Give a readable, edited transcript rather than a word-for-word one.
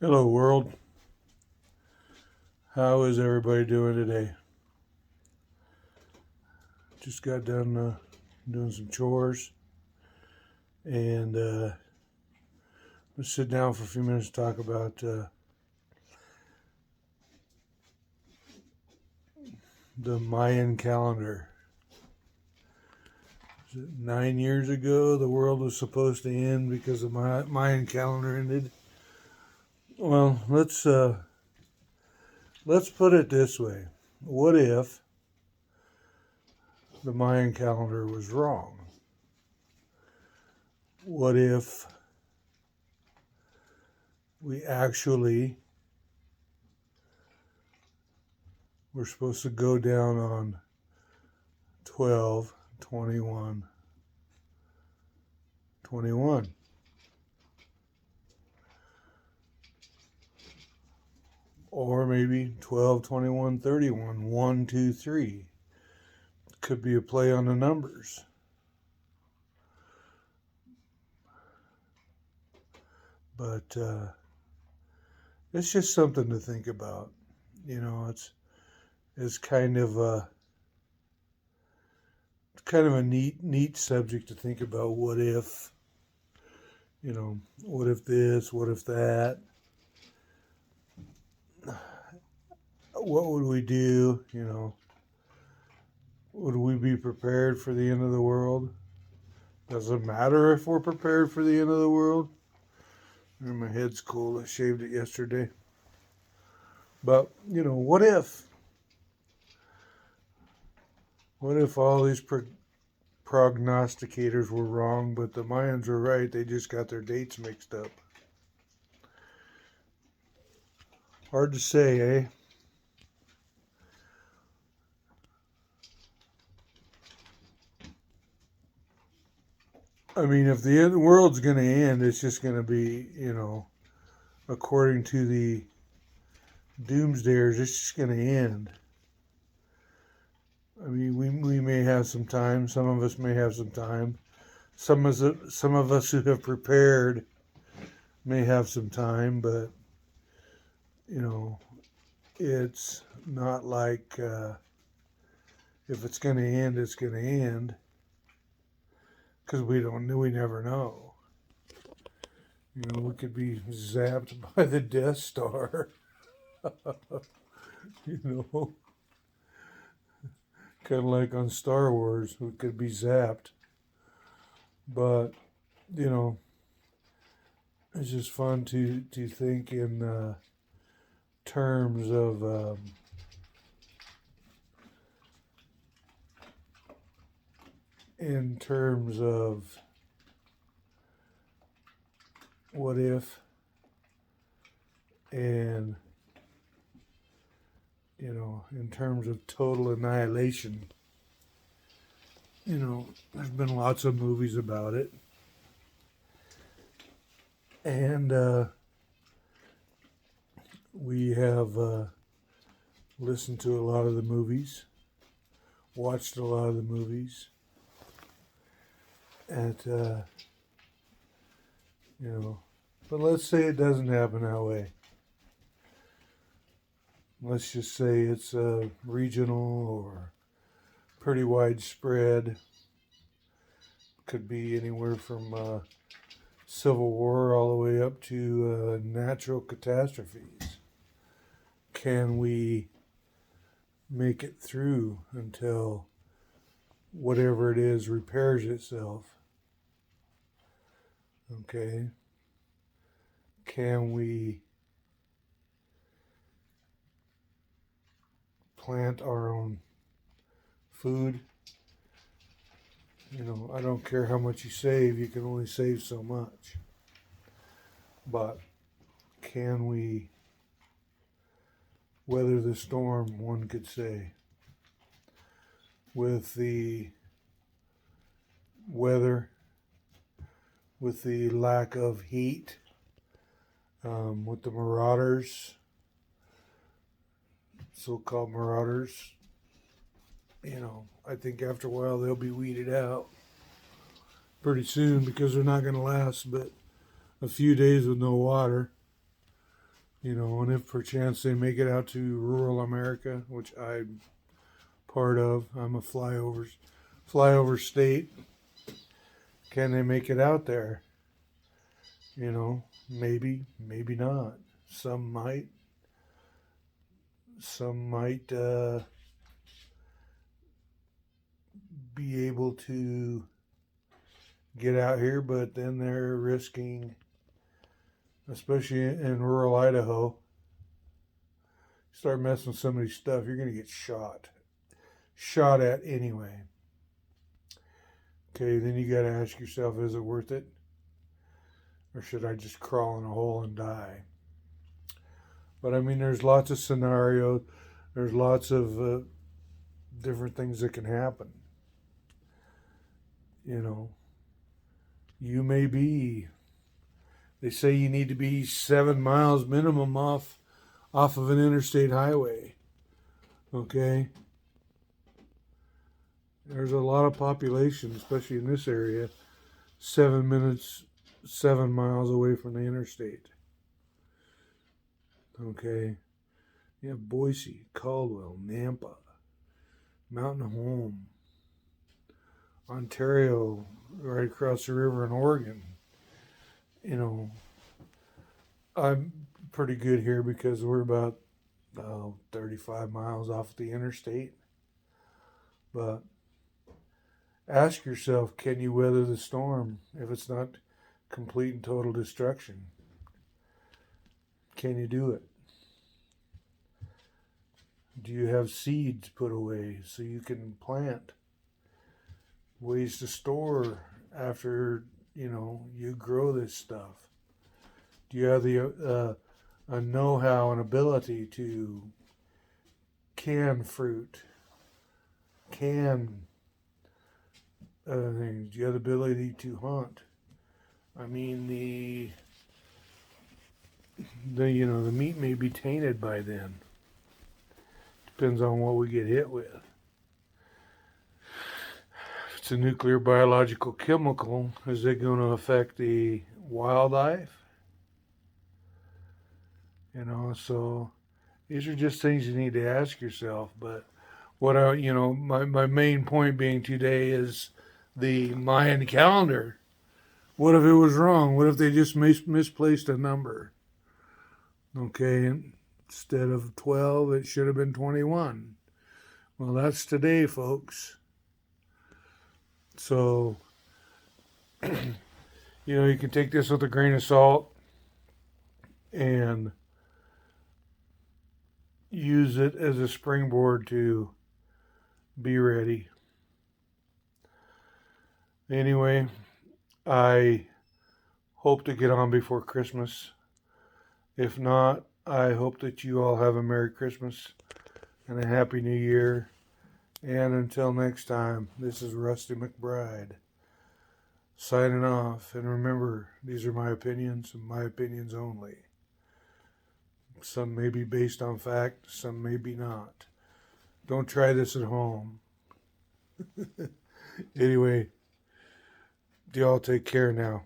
Hello, world. How is everybody doing today? Just got done doing some chores and let's sit down for a few minutes to talk about the Mayan calendar. 9 years ago, the world was supposed to end because the Mayan calendar ended. Well, let's put it this way: what if the Mayan calendar was wrong? What if we actually were supposed to go down on 12/21/21, or maybe 12/21/31, 1, 2, 3. Could be a play on the numbers. But it's just something to think about. It's kind of a neat subject to think about. What if this, what if that? What would we do? Would we be prepared for the end of the world? Does it matter if we're prepared for the end of the world? And my head's cold. I shaved it yesterday. But, what if? What if all these prognosticators were wrong, but the Mayans were right? They just got their dates mixed up. Hard to say, eh? I mean, if the world's going to end, it's just going to be, according to the doomsdayers, it's just going to end. I mean, we may have some time. Some of us may have some time. Some of us who have prepared may have some time, but it's not like if it's going to end, it's going to end, because we never know. We could be zapped by the Death Star. you know, kind of like on Star Wars, we could be zapped. But it's just fun to think in terms of what if, and in terms of total annihilation. There's been lots of movies about it, and we have listened to a lot of the movies, watched a lot of the movies, but let's say it doesn't happen that way. Let's just say it's regional or pretty widespread. Could be anywhere from Civil War all the way up to natural catastrophes. Can we make it through until whatever it is repairs itself? Okay. Can we plant our own food? I don't care how much you save, you can only save so much. But can we weather the storm, one could say, with the weather, with the lack of heat, with the marauders, so-called marauders? I think after a while they'll be weeded out pretty soon, because they're not going to last but a few days with no water. You know, and if perchance they make it out to rural America, which I'm part of, I'm a flyover state. Can they make it out there? You know, maybe, maybe not. Some might. Some might be able to get out here, but then they're risking, especially in rural Idaho, start messing with somebody's stuff, you're going to get shot at anyway. Okay, then you got to ask yourself, is it worth it? Or should I just crawl in a hole and die? But I mean, there's lots of scenarios, there's lots of different things that can happen. You know, you may be, they say you need to be 7 miles minimum off of an interstate highway. Okay? There's a lot of population, especially in this area, 7 miles away from the interstate. Okay? You have Boise, Caldwell, Nampa, Mountain Home, Ontario, right across the river in Oregon. You know, I'm pretty good here because we're about 35 miles off the interstate. But ask yourself, can you weather the storm if it's not complete and total destruction? Can you do it? Do you have seeds put away so you can plant? Ways to store after, you grow this stuff? Do you have the a know-how and ability to can fruit, can other things? Do you have the ability to hunt? I mean, the meat may be tainted by then. Depends on what we get hit with. If it's a nuclear, biological, chemical, is it going to affect the wildlife? So these are just things you need to ask yourself. But my main point being today is the Mayan calendar. What if it was wrong? What if they just misplaced a number? Okay, instead of 12, it should have been 21. Well, that's today, folks. So, you can take this with a grain of salt and use it as a springboard to be ready. Anyway, I hope to get on before Christmas. If not, I hope that you all have a Merry Christmas and a Happy New Year. And until next time, this is Rusty McBride signing off. And remember, these are my opinions and my opinions only. Some may be based on fact, some may be not. Don't try this at home. Anyway, y'all take care now.